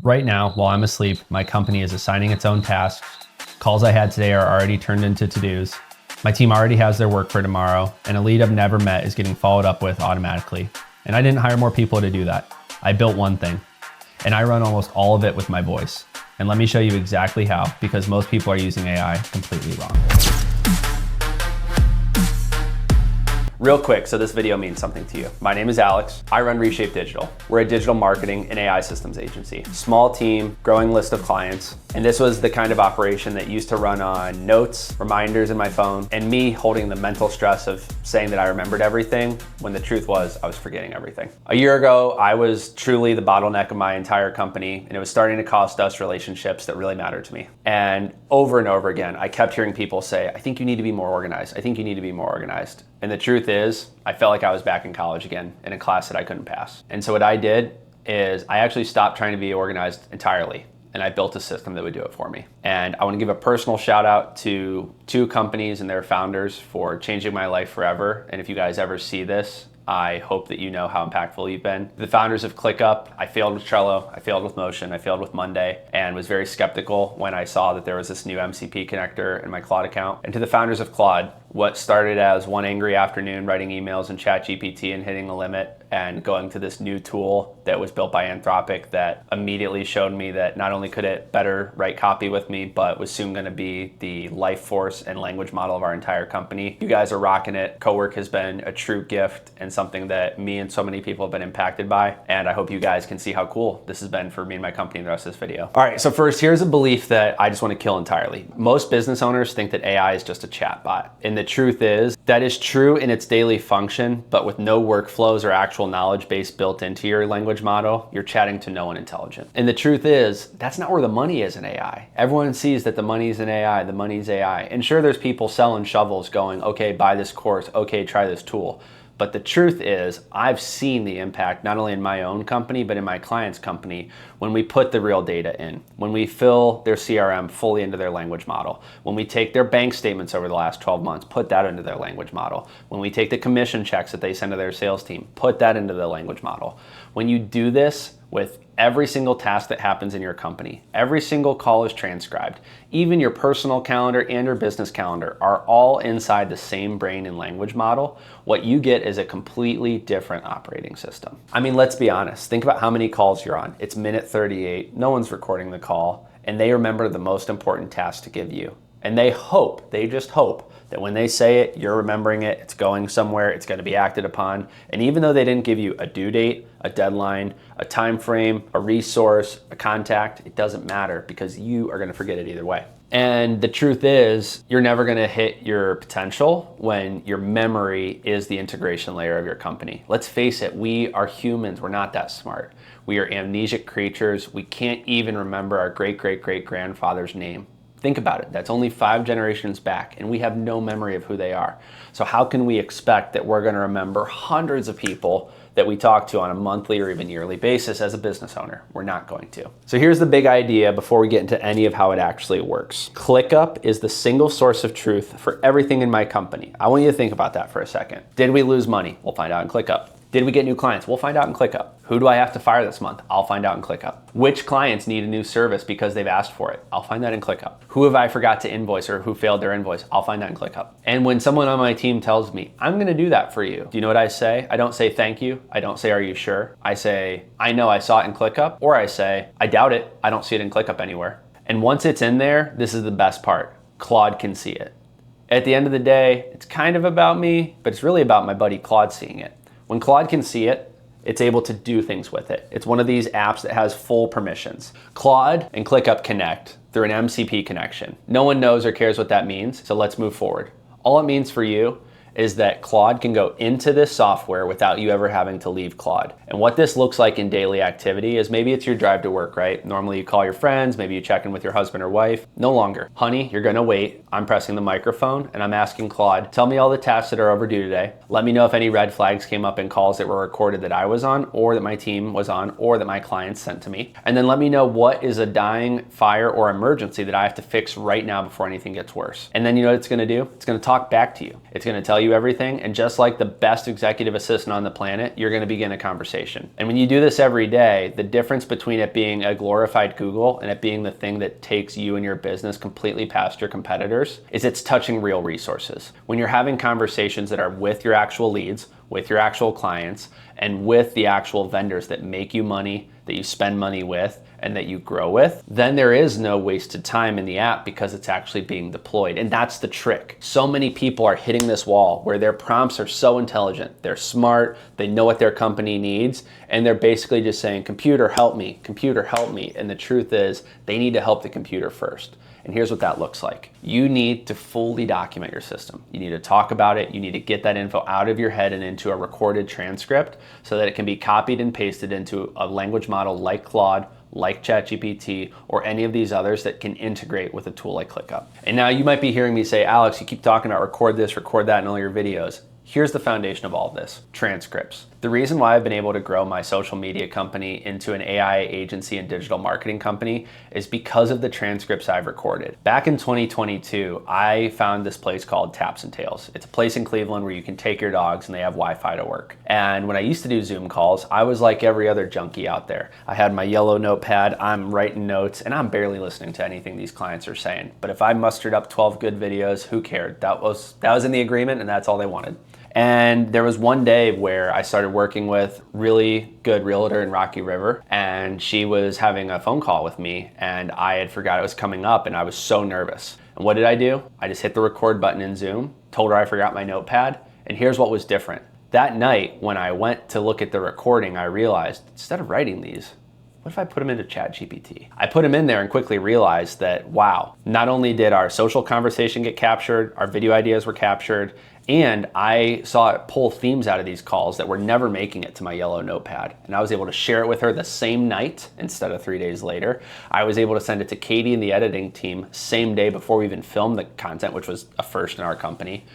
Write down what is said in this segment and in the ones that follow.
Right now, while I'm asleep, my company is assigning its own tasks. Calls I had today are already turned into to-dos. My team already has their work for tomorrow, and a lead I've never met is getting followed up with automatically. And I didn't hire more people to do that. I built one thing, and I run almost all of it with my voice. And let me show you exactly how, because most people are using AI completely wrong. Real quick, so this video means something to you. My name is Alex. I run Reshape Digital. We're a digital marketing and AI systems agency. Small team, growing list of clients. And this was the kind of operation that used to run on notes, reminders in my phone, and me holding the mental stress of saying that I remembered everything when the truth was I was forgetting everything. A year ago, I was truly the bottleneck of my entire company, and it was starting to cost us relationships that really mattered to me. And over again, I kept hearing people say, I think you need to be more organized. I think you need to be more organized. And the truth is, I felt like I was back in college again in a class that I couldn't pass. And so what I did is I actually stopped trying to be organized entirely, and I built a system that would do it for me. And I want to give a personal shout out to 2 companies and their founders for changing my life forever. And if you guys ever see this, I hope that you know how impactful you've been. The founders of ClickUp, I failed with Trello, I failed with Motion, I failed with Monday, and was very skeptical when I saw that there was this new MCP connector in my Claude account. And to the founders of Claude, what started as one angry afternoon writing emails in ChatGPT and hitting the limit and going to this new tool that was built by Anthropic that immediately showed me that not only could it better write copy with me, but was soon gonna be the life force and language model of our entire company. You guys are rocking it. Cowork has been a true gift and something that me and so many people have been impacted by. And I hope you guys can see how cool this has been for me and my company in the rest of this video. All right, so first, here's a belief that I just wanna kill entirely. Most business owners think that AI is just a chatbot. And the truth is, that is true in its daily function, but with no workflows or actual knowledge base built into your language model, you're chatting to no one intelligent. And the truth is, that's not where the money is in AI. Everyone sees that the money's in AI, the money's AI. And sure, there's people selling shovels going, okay, buy this course, okay, try this tool. But the truth is, I've seen the impact not only in my own company, but in my client's company when we put the real data in, when we fill their CRM fully into their language model, when we take their bank statements over the last 12 months, put that into their language model, when we take the commission checks that they send to their sales team, put that into the language model. When you do this with every single task that happens in your company, every single call is transcribed, even your personal calendar and your business calendar are all inside the same brain and language model, what you get is a completely different operating system. I mean, let's be honest. Think about how many calls you're on. It's minute 38, no one's recording the call, and they remember the most important task to give you. And they just hope that when they say it, you're remembering it, it's going somewhere, it's gonna be acted upon. And even though they didn't give you a due date, a deadline, a time frame, a resource, a contact, it doesn't matter because you are gonna forget it either way. And the truth is, you're never gonna hit your potential when your memory is the integration layer of your company. Let's face it, we are humans, we're not that smart. We are amnesic creatures. We can't even remember our great-great-great-grandfather's name. Think about it, that's only 5 generations back and we have no memory of who they are. So how can we expect that we're gonna remember hundreds of people that we talk to on a monthly or even yearly basis as a business owner? We're not going to. So here's the big idea before we get into any of how it actually works. ClickUp is the single source of truth for everything in my company. I want you to think about that for a second. Did we lose money? We'll find out in ClickUp. Did we get new clients? We'll find out in ClickUp. Who do I have to fire this month? I'll find out in ClickUp. Which clients need a new service because they've asked for it? I'll find that in ClickUp. Who have I forgot to invoice or who failed their invoice? I'll find that in ClickUp. And when someone on my team tells me, I'm gonna do that for you, do you know what I say? I don't say thank you. I don't say, are you sure? I say, I know I saw it in ClickUp. Or I say, I doubt it. I don't see it in ClickUp anywhere. And once it's in there, this is the best part. Claude can see it. At the end of the day, it's kind of about me, but it's really about my buddy Claude seeing it. When Claude can see it, it's able to do things with it. It's one of these apps that has full permissions. Claude and ClickUp connect through an MCP connection. No one knows or cares what that means, so let's move forward. All it means for you is that Claude can go into this software without you ever having to leave Claude. And what this looks like in daily activity is maybe it's your drive to work, right? Normally you call your friends, maybe you check in with your husband or wife. No longer. Honey, you're gonna wait. I'm pressing the microphone and I'm asking Claude, tell me all the tasks that are overdue today. Let me know if any red flags came up in calls that were recorded that I was on or that my team was on or that my clients sent to me. And then let me know what is a dying fire or emergency that I have to fix right now before anything gets worse. And then you know what it's gonna do? It's gonna talk back to you. It's gonna tell you you everything, and just like the best executive assistant on the planet, you're gonna begin a conversation. And when you do this every day, the difference between it being a glorified Google and it being the thing that takes you and your business completely past your competitors is it's touching real resources. When you're having conversations that are with your actual leads, with your actual clients, and with the actual vendors that make you money, that you spend money with, and that you grow with, then there is no wasted time in the app because it's actually being deployed. And that's the trick. So many people are hitting this wall where their prompts are so intelligent, they're smart, they know what their company needs, and they're basically just saying, computer, help me, computer, help me. And the truth is, they need to help the computer first. And here's what that looks like. You need to fully document your system. You need to talk about it. You need to get that info out of your head and into a recorded transcript so that it can be copied and pasted into a language model like Claude, like ChatGPT, or any of these others that can integrate with a tool like ClickUp. And now you might be hearing me say, Alex, you keep talking about record this, record that in all your videos. Here's the foundation of all of this, transcripts. The reason why I've been able to grow my social media company into an AI agency and digital marketing company is because of the transcripts I've recorded. Back in 2022, I found this place called Taps and Tails. It's a place in Cleveland where you can take your dogs and they have Wi-Fi to work. And when I used to do Zoom calls, I was like every other junkie out there. I had my yellow notepad, I'm writing notes, and I'm barely listening to anything these clients are saying. But if I mustered up 12 good videos, who cared? That was in the agreement, and that's all they wanted. And there was one day where I started working with really good realtor in Rocky River, and she was having a phone call with me, and I had forgot it was coming up, and I was so nervous. And what did I do? I just hit the record button in Zoom, told her I forgot my notepad, and here's what was different. That night, when I went to look at the recording, I realized, instead of writing these, what if I put them into ChatGPT? I put them in there and quickly realized that, wow, not only did our social conversation get captured, our video ideas were captured, and I saw it pull themes out of these calls that were never making it to my yellow notepad. And I was able to share it with her the same night instead of 3 days later. I was able to send it to Katie and the editing team same day before we even filmed the content, which was a first in our company.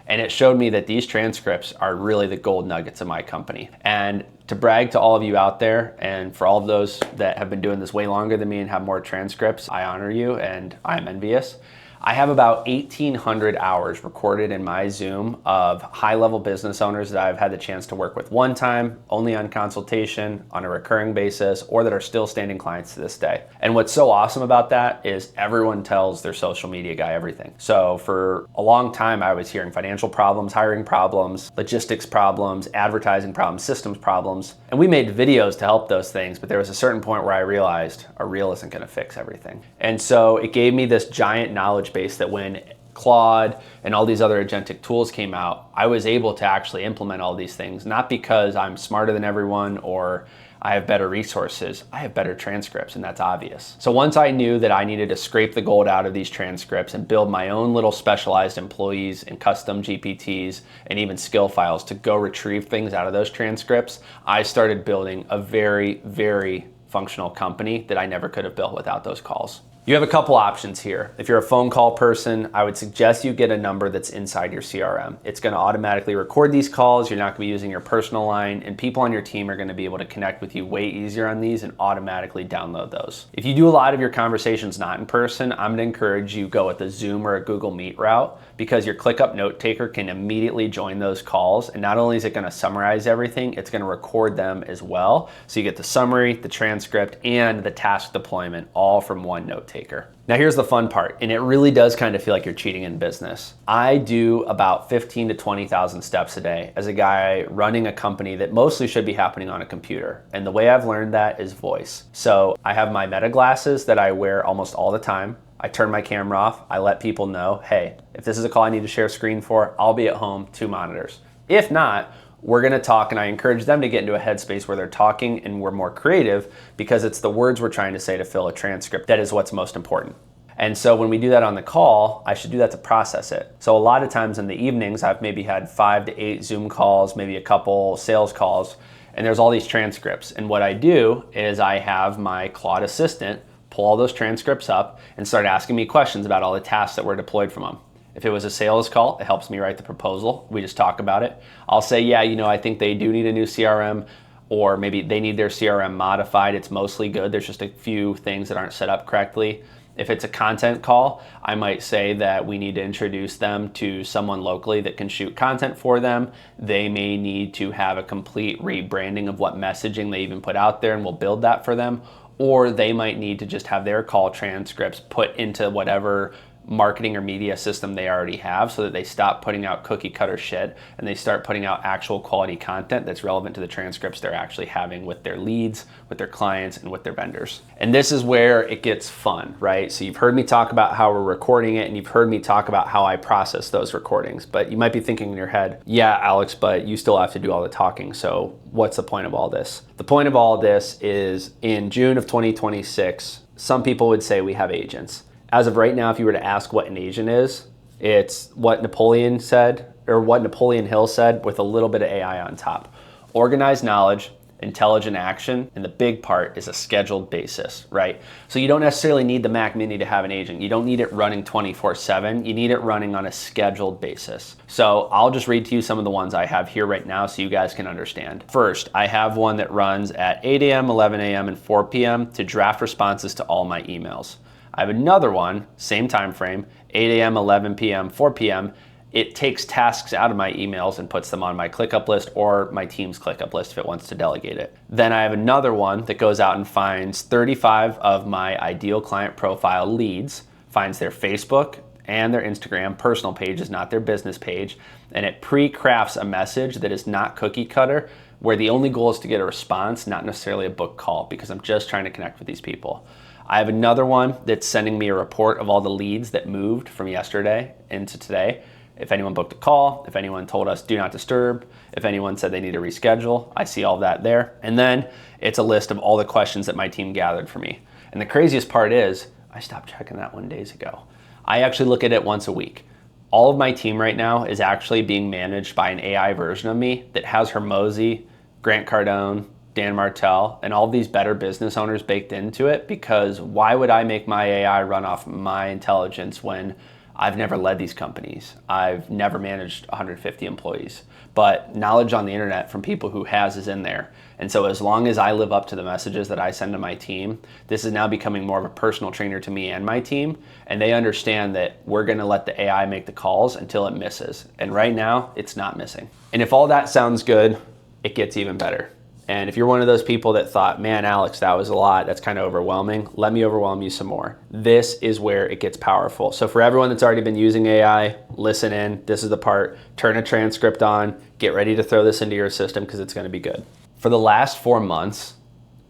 And it showed me that these transcripts are really the gold nuggets of my company. And to brag to all of you out there, and for all of those that have been doing this way longer than me and have more transcripts, I honor you and I'm envious. I have about 1,800 hours recorded in my Zoom of high-level business owners that I've had the chance to work with one time, only on consultation, on a recurring basis, or that are still standing clients to this day. And what's so awesome about that is everyone tells their social media guy everything. So for a long time, I was hearing financial problems, hiring problems, logistics problems, advertising problems, systems problems. And we made videos to help those things, but there was a certain point where I realized a reel isn't gonna fix everything. And so it gave me this giant knowledge base that when Claude and all these other agentic tools came out, I was able to actually implement all these things, not because I'm smarter than everyone or I have better resources, I have better transcripts, and that's obvious. So once I knew that I needed to scrape the gold out of these transcripts and build my own little specialized employees and custom GPTs and even skill files to go retrieve things out of those transcripts, I started building a very, very functional company that I never could have built without those calls. You have a couple options here. If you're a phone call person, I would suggest you get a number that's inside your CRM. It's gonna automatically record these calls. You're not gonna be using your personal line, and people on your team are gonna be able to connect with you way easier on these and automatically download those. If you do a lot of your conversations not in person, I'm gonna encourage you go with a Zoom or a Google Meet route, because your ClickUp note taker can immediately join those calls. And not only is it gonna summarize everything, it's gonna record them as well. So you get the summary, the transcript, and the task deployment all from one note taker. Now here's the fun part, and it really does kind of feel like you're cheating in business. I do about 15 to 20,000 steps a day as a guy running a company that mostly should be happening on a computer. And the way I've learned that is voice. So I have my Meta glasses that I wear almost all the time. I turn my camera off. I let people know, hey, if this is a call I need to share a screen for, I'll be at home, 2 monitors. If not, we're gonna talk, and I encourage them to get into a headspace where they're talking and we're more creative, because it's the words we're trying to say to fill a transcript that is what's most important. And so when we do that on the call, I should do that to process it. So a lot of times in the evenings, I've maybe had 5 to 8 Zoom calls, maybe a couple sales calls, and there's all these transcripts. And what I do is I have my Claude assistant pull all those transcripts up and start asking me questions about all the tasks that were deployed from them. If it was a sales call, it helps me write the proposal. We just talk about it. I'll say, yeah, I think they do need a new CRM, or maybe they need their CRM modified. It's mostly good. There's just a few things that aren't set up correctly. If it's a content call, I might say that we need to introduce them to someone locally that can shoot content for them. They may need to have a complete rebranding of what messaging they even put out there, and we'll build that for them. Or they might need to just have their call transcripts put into whatever marketing or media system they already have, so that they stop putting out cookie cutter shit and they start putting out actual quality content that's relevant to the transcripts they're actually having with their leads, with their clients, and with their vendors. And this is where it gets fun, right? So you've heard me talk about how we're recording it, and you've heard me talk about how I process those recordings, but you might be thinking in your head, yeah, Alex, but you still have to do all the talking, so what's the point of all this? The point of all this is in June of 2026, some people would say we have agents. As of right now, if you were to ask what an agent is, it's what Napoleon said, or what Napoleon Hill said with a little bit of AI on top. Organized knowledge, intelligent action, and the big part is a scheduled basis, right? So you don't necessarily need the Mac Mini to have an agent. You don't need it running 24/7. You need it running on a scheduled basis. So I'll just read to you some of the ones I have here right now so you guys can understand. First, I have one that runs at 8 a.m., 11 a.m., and 4 p.m. to draft responses to all my emails. I have another one, same time frame, 8 a.m., 11 p.m., 4 p.m. It takes tasks out of my emails and puts them on my ClickUp list or my team's ClickUp list if it wants to delegate it. Then I have another one that goes out and finds 35 of my ideal client profile leads, finds their Facebook and their Instagram personal pages, not their business page, and it pre-crafts a message that is not cookie cutter, where the only goal is to get a response, not necessarily a book call, because I'm just trying to connect with these people. I have another one that's sending me a report of all the leads that moved from yesterday into today. If anyone booked a call, if anyone told us do not disturb, if anyone said they need to reschedule, I see all that there. And then it's a list of all the questions that my team gathered for me. And the craziest part is, I stopped checking that one days ago. I actually look at it once a week. All of my team right now is actually being managed by an AI version of me that has Hermosi, Grant Cardone, Dan Martell, and all of these better business owners baked into it, because why would I make my AI run off my intelligence when I've never led these companies? I've never managed 150 employees, but knowledge on the internet from people who has is in there. And so as long as I live up to the messages that I send to my team, this is now becoming more of a personal trainer to me and my team. And they understand that we're gonna let the AI make the calls until it misses. And right now it's not missing. And if all that sounds good, it gets even better. And if you're one of those people that thought, man, Alex, that was a lot, that's kind of overwhelming, let me overwhelm you some more. This is where it gets powerful. So for everyone that's already been using AI, listen in, this is the part, turn a transcript on, get ready to throw this into your system because it's gonna be good. For the last 4 months,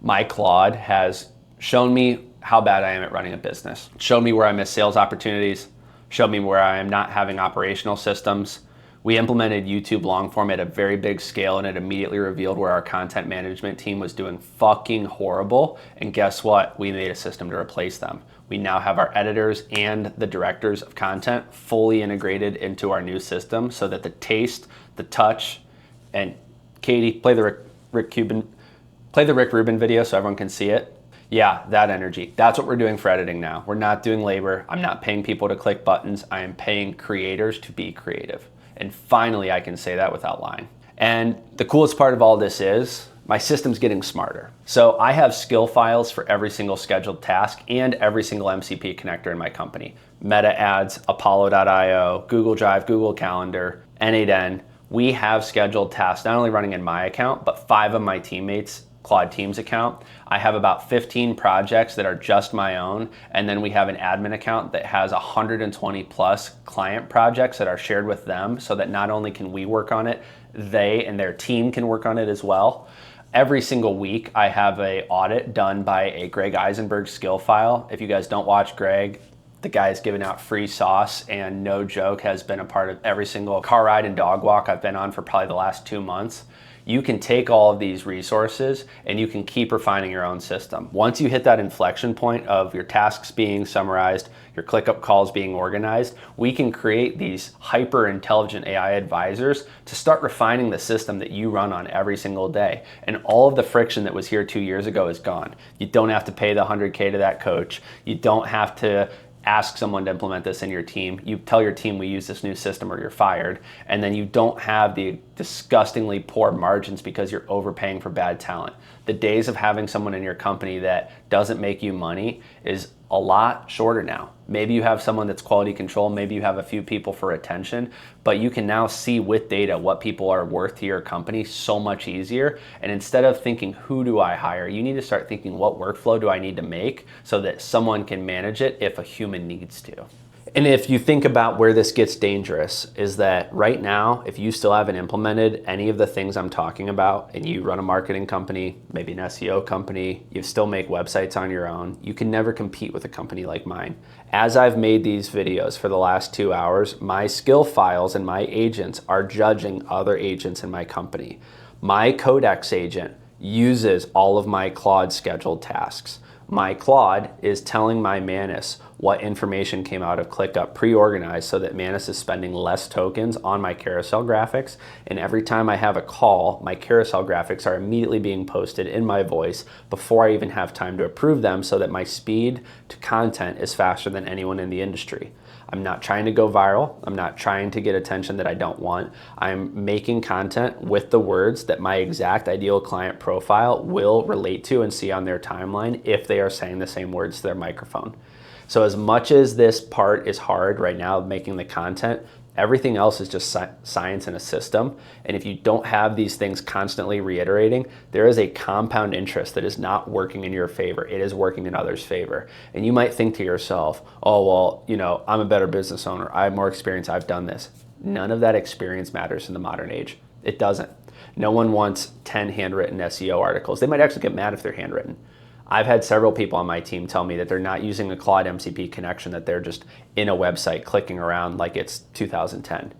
my Claude has shown me how bad I am at running a business, shown me where I miss sales opportunities, showed me where I am not having operational systems. We implemented YouTube long form at a very big scale, and it immediately revealed where our content management team was doing fucking horrible. And guess what? We made a system to replace them. We now have our editors and the directors of content fully integrated into our new system so that the taste, the touch, and Katie, play the Rick Rubin video so everyone can see it. Yeah, that energy. That's what we're doing for editing now. We're not doing labor. I'm not paying people to click buttons. I am paying creators to be creative. And finally, I can say that without lying. And the coolest part of all this is my system's getting smarter. So I have skill files for every single scheduled task and every single MCP connector in my company. Meta Ads, Apollo.io, Google Drive, Google Calendar, N8N. We have scheduled tasks not only running in my account, but 5 of my teammates' Claude Teams account. I have about 15 projects that are just my own, and then we have an admin account that has 120 plus client projects that are shared with them, so that not only can we work on it, they and their team can work on it as well. Every single week I have an audit done by a Greg Eisenberg skill file. If you guys don't watch Greg, the guy is giving out free sauce, and no joke has been a part of every single car ride and dog walk I've been on for probably the last 2 months. You can take all of these resources and you can keep refining your own system. Once you hit that inflection point of your tasks being summarized, your ClickUp calls being organized, we can create these hyper intelligent AI advisors to start refining the system that you run on every single day. And all of the friction that was here 2 years ago is gone. You don't have to pay the 100K to that coach. You don't have to ask someone to implement this in your team. You tell your team we use this new system or you're fired. And then you don't have the disgustingly poor margins because you're overpaying for bad talent. The days of having someone in your company that doesn't make you money is a lot shorter now. Maybe you have someone that's quality control, maybe you have a few people for retention, but you can now see with data what people are worth to your company so much easier. And instead of thinking, who do I hire? You need to start thinking, what workflow do I need to make so that someone can manage it if a human needs to. And if you think about where this gets dangerous, is that right now, if you still haven't implemented any of the things I'm talking about, and you run a marketing company, maybe an SEO company, you still make websites on your own, you can never compete with a company like mine. As I've made these videos for the last 2 hours, my skill files and my agents are judging other agents in my company. My Codex agent uses all of my Claude scheduled tasks. My Claude is telling my Manus what information came out of ClickUp pre-organized so that Manus is spending less tokens on my carousel graphics. And every time I have a call, my carousel graphics are immediately being posted in my voice before I even have time to approve them, so that my speed to content is faster than anyone in the industry. I'm not trying to go viral. I'm not trying to get attention that I don't want. I'm making content with the words that my exact ideal client profile will relate to and see on their timeline if they are saying the same words to their microphone. So as much as this part is hard right now, making the content, everything else is just science in a system. And if you don't have these things constantly reiterating, there is a compound interest that is not working in your favor. It is working in others' favor. And you might think to yourself, oh, well, you know, I'm a better business owner. I have more experience. I've done this. None of that experience matters in the modern age. It doesn't. No one wants 10 handwritten SEO articles. They might actually get mad if they're handwritten. I've had several people on my team tell me that they're not using a Claude MCP connection, that they're just in a website clicking around like it's 2010.